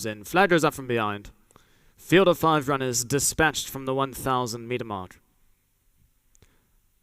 in. Flag goes up from behind. Field of 5 runners dispatched from the 1,000 meter mark.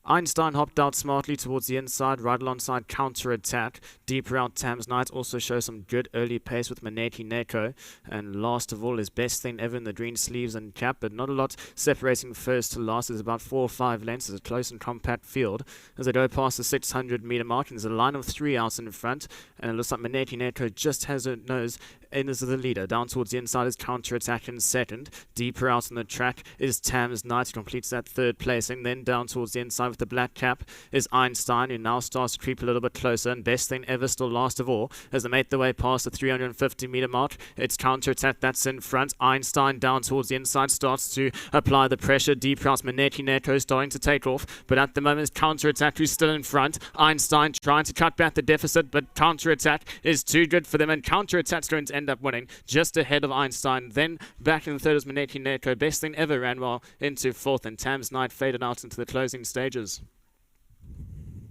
Einstein hopped out smartly towards the inside, right alongside counter-attack. Deeper out, Thames Knight also shows some good early pace with Maneki Neko. And last of all, his best thing ever in the green sleeves and cap, but not a lot separating first to last. There's about 4 or 5 lengths. It's a close and compact field as they go past the 600 meter mark. And there's a line of 3 out in front. And it looks like Maneki Neko just has her nose in as the leader. Down towards the inside is counter-attack in second. Deeper out on the track is Thames Knight, who completes that third placing. Then down towards the inside with the black cap is Einstein, who now starts to creep a little bit closer. And best thing ever still last of all as they make their way past the 350 meter mark. It's counter-attack that's in front. Einstein down towards the inside starts to apply the pressure. Deeper out, Maneki Neko starting to take off. But at the moment it's counter-attack who's still in front. Einstein trying to cut back the deficit, but counter-attack is too good for them. And counter-attack's going to end up winning just ahead of Einstein. Then back in the third is Maneki Neko. Best thing ever ran well into fourth, and Thames Knight faded out into the closing stages.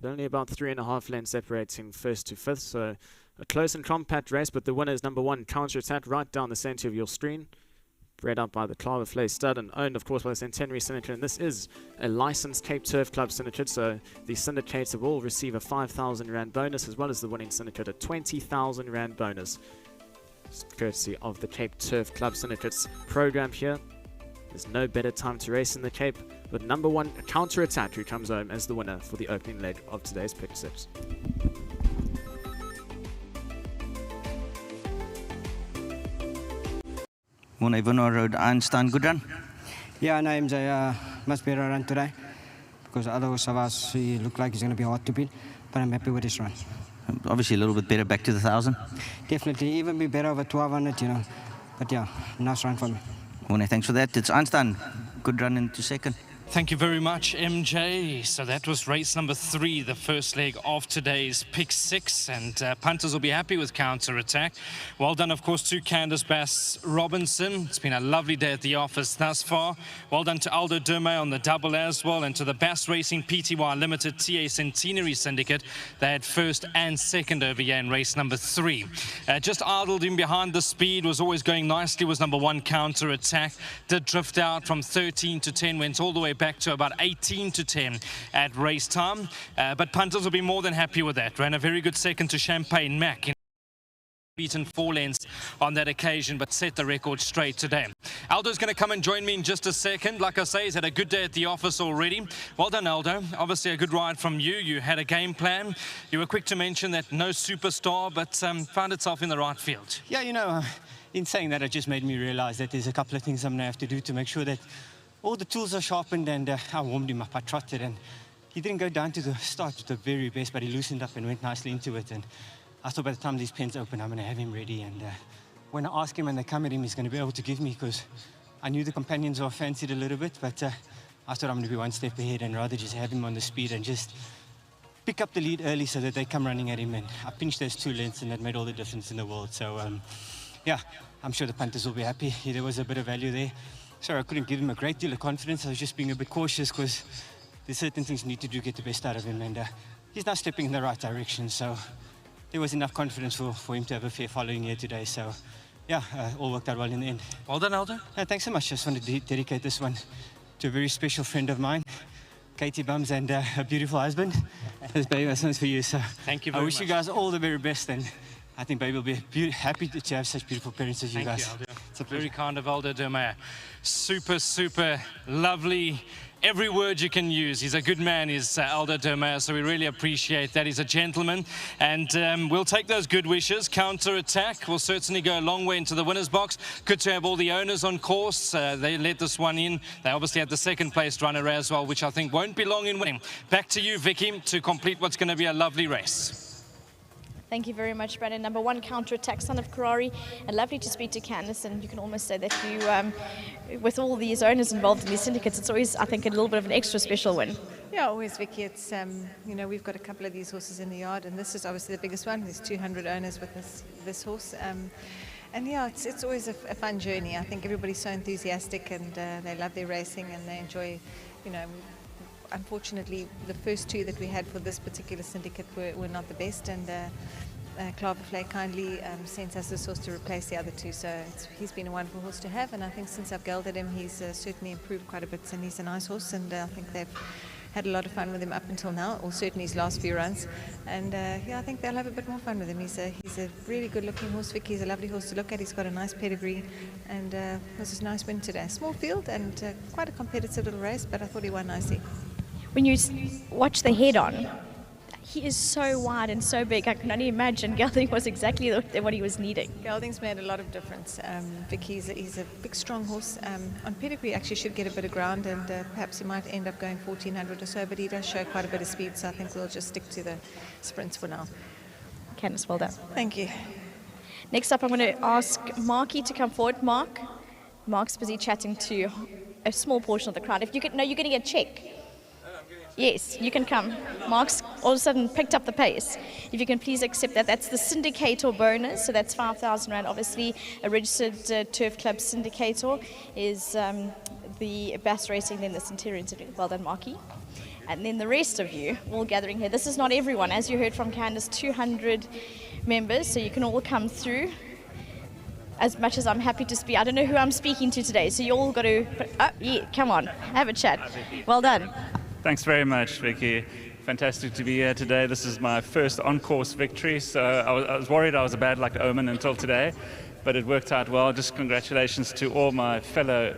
Only about 3.5 lengths separating first to fifth, so a close and compact race, but the winner is number 1, Counter-Attack, right down the centre of your screen. Bred up by the Clava Flay stud and owned, of course, by the Centenary Syndicate. And this is a licensed Cape Turf Club syndicate, so the syndicates will receive a 5,000 Rand bonus, as well as the winning syndicate a 20,000 Rand bonus. It's courtesy of the Cape Turf Club Syndicates program here. There's no better time to race in the Cape, but number 1, Counter-Attack, who comes home as the winner for the opening leg of today's Pick 6. Morning, everyone. Road Einstein, good run? Yeah, no, MJ, much better run today because others of us, he looked like he's going to be hard to beat, but I'm happy with his run. Obviously a little bit better back to the 1,000. Definitely, even be better over 1,200, you know. But yeah, nice run for me. Morning, thanks for that. It's Einstein. Good run into second. Thank you very much, MJ. So that was race number 3, the first leg of today's Pick 6, and punters will be happy with Counter-Attack. Well done, of course, to Candice Bass-Robinson. It's been a lovely day at the office thus far. Well done to Aldo Derme on the double as well, and to the Bass Racing Pty Limited TA Centenary Syndicate. They had first and second over here in race number 3. Just idled in behind the speed, was always going nicely, was number 1, Counter-Attack. Did drift out from 13 to 10, went all the way back to about 18 to 10 at race time, but punters will be more than happy with that. Ran a very good second to Champagne Mac, beaten 4 lengths on that occasion, but set the record straight today. Aldo's going to come and join me in just a second. Like I say, he's had a good day at the office already. Well done, Aldo. Obviously a good ride from you. You had a game plan. You were quick to mention that no superstar, but found itself in the right field. Yeah, you know, in saying that, it just made me realize that there's a couple of things I'm going to have to do to make sure that all the tools are sharpened, and I warmed him up, I trotted, and he didn't go down to the start with the very best, but he loosened up and went nicely into it. And I thought by the time these pens open, I'm going to have him ready. And when I ask him and they come at him, he's going to be able to give me, because I knew the companions were fancied a little bit, but I thought I'm going to be one step ahead and rather just have him on the speed and just pick up the lead early so that they come running at him. And I pinched those 2 lengths, and that made all the difference in the world. So, yeah, I'm sure the punters will be happy. There was a bit of value there. Sorry, I couldn't give him a great deal of confidence. I was just being a bit cautious because there's certain things you need to do to get the best out of him. And he's now stepping in the right direction. So there was enough confidence for him to have a fair following here today. So, yeah, all worked out well in the end. Well done, Aldo. Thanks so much. Just wanted to dedicate this one to a very special friend of mine, Katie Bums, and a beautiful husband. This baby, this one's for you. So thank you very much. I wish you guys all the very best. And I think baby will be happy to have such beautiful parents as you guys. Thank you, Aldo. It's a very kind of Aldo Derme. Super, super lovely. Every word you can use. He's a good man, is Aldo Derme, so we really appreciate that. He's a gentleman, and we'll take those good wishes. Counter-Attack will certainly go a long way into the winner's box. Good to have all the owners on course. They let this one in. They obviously had the second place runner as well, which I think won't be long in winning. Back to you, Vicky, to complete what's going to be a lovely race. Thank you very much, Brandon. Number 1, Counter-Attack, son of Karari. And lovely to speak to Candice, and you can almost say that you, with all these owners involved in these syndicates, it's always, I think, a little bit of an extra special win. Yeah, always, Vicky. It's, you know, we've got a couple of these horses in the yard, and this is obviously the biggest one. There's 200 owners with this horse. And yeah, it's always a fun journey. I think everybody's so enthusiastic, and they love their racing, and they enjoy, you know, unfortunately, the first 2 that we had for this particular syndicate were not the best, and Klavervlei kindly sent us this horse to replace the other two. So he's been a wonderful horse to have, and I think since I've gelded him, he's certainly improved quite a bit, and he's a nice horse, and I think they've had a lot of fun with him up until now, or certainly his last few runs. And I think they'll have a bit more fun with him. He's a really good-looking horse, Vicky. He's a lovely horse to look at. He's got a nice pedigree, and it was a nice win today. Small field and quite a competitive little race, but I thought he won nicely. When you watch the head-on, he is so wide and so big. I can only imagine gelding was exactly what he was needing. Gelding's made a lot of difference. Vic, he's a big, strong horse. On pedigree, actually should get a bit of ground, and perhaps he might end up going 1400 or so, but he does show quite a bit of speed, so I think we'll just stick to the sprints for now. Candice, well done. Thank you. Next up, I'm going to ask Marky to come forward. Mark's busy chatting to a small portion of the crowd. If you could, no, you're getting a check. Yes, you can come. Mark's all of a sudden picked up the pace. If you can please accept that. That's the Syndicator bonus, so that's 5,000 Rand. Obviously, a registered Turf Club Syndicator is the Bass Racing, then the Centurion. Well done, Marky. And then the rest of you all gathering here. This is not everyone. As you heard from Candice, 200 members, so you can all come through. As much as I'm happy to speak, I don't know who I'm speaking to today, so you all got to, come on, have a chat. Well done. Thanks very much, Vicky. Fantastic to be here today. This is my first on-course victory, so I was worried I was a bad luck omen until today, but it worked out well. Just congratulations to all my fellow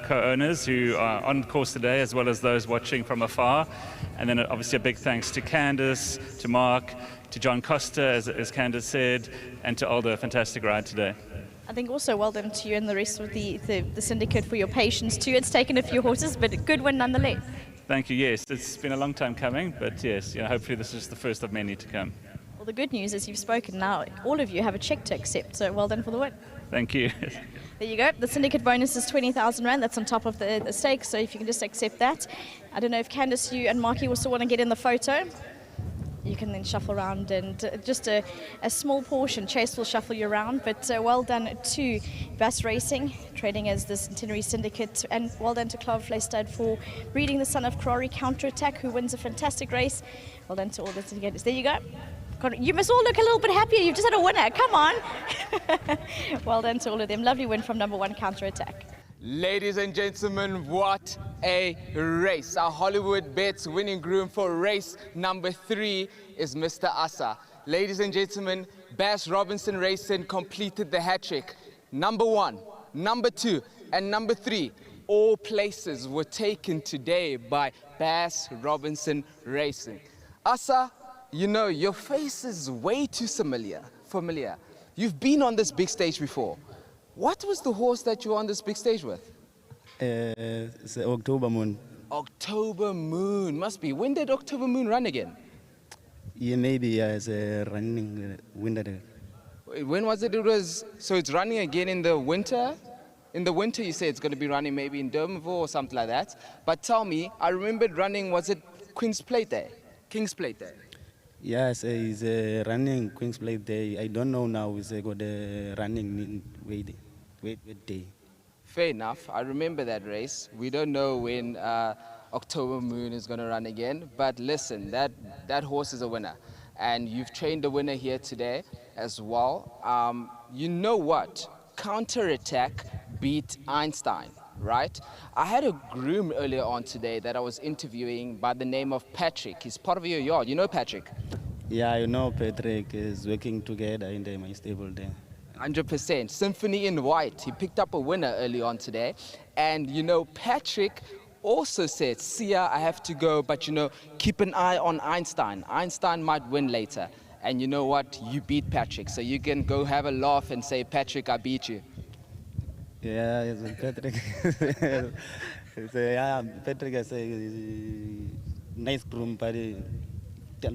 co-owners who are on course today, as well as those watching from afar. And then obviously a big thanks to Candice, to Mark, to John Costa, as Candice said, and to all the fantastic ride today. I think also well done to you and the rest of the syndicate for your patience too. It's taken a few horses, but a good one nonetheless. Thank you. Yes, it's been a long time coming, but yes, hopefully this is the first of many to come. Well, the good news is you've spoken now. All of you have a check to accept, so well done for the win. Thank you. There you go. The syndicate bonus is 20,000 Rand. That's on top of the stake, so if you can just accept that. I don't know if Candice, you and Marky also want to get in the photo. You can then shuffle around, and just a small portion. Chase will shuffle you around, but well done to Bass Racing, trading as the Centenary Syndicate, and well done to Klavervlei Stud for breeding the son of Karari Counterattack, who wins a fantastic race. Well done to all the syndicators. There you go. You must all look a little bit happier. You've just had a winner. Come on. Well done to all of them. Lovely win from number 1 Counterattack. Ladies and gentlemen, what a race. Our Hollywood Bets winning groom for race number 3 is Mr. Asa. Ladies and gentlemen, Bass Robinson Racing completed the hat trick. Number 1, number 2, and number 3. All places were taken today by Bass Robinson Racing. Asa, your face is way too familiar. You've been on this big stage before. What was the horse that you were on this big stage with? It's October Moon. October Moon, must be. When did October Moon run again? Yeah, maybe it's running winter. When was it? So it's running again in the winter? In the winter, you say it's going to be running maybe in Durbanville or something like that. But tell me, I remembered running, was it King's Plate Day? Yes, it's running Queen's Plate Day. I don't know now. It's got running wait day. Fair enough. I remember that race. We don't know when October Moon is going to run again. But listen, that horse is a winner. And you've trained a winner here today as well. You know what? Counterattack beat Einstein, right? I had a groom earlier on today that I was interviewing by the name of Patrick. He's part of your yard. You know Patrick? Yeah, I know Patrick is working together in my stable there. 100%. Symphony in White. He picked up a winner early on today. And, Patrick also said, Sia, I have to go, but, keep an eye on Einstein. Einstein might win later. And you know what? You beat Patrick. So you can go have a laugh and say, Patrick, I beat you. Yeah, it's Patrick. Patrick is a nice groom, but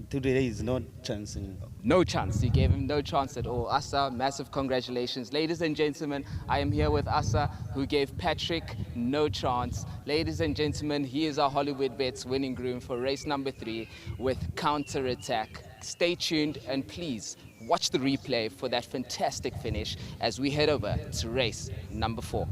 today is no chance. No chance. You gave him no chance at all. Asa, massive congratulations. Ladies and gentlemen, I am here with Asa, who gave Patrick no chance. Ladies and gentlemen, he is our Hollywood Bets winning groom for race number 3 with Counterattack. Stay tuned and please watch the replay for that fantastic finish as we head over to race number 4.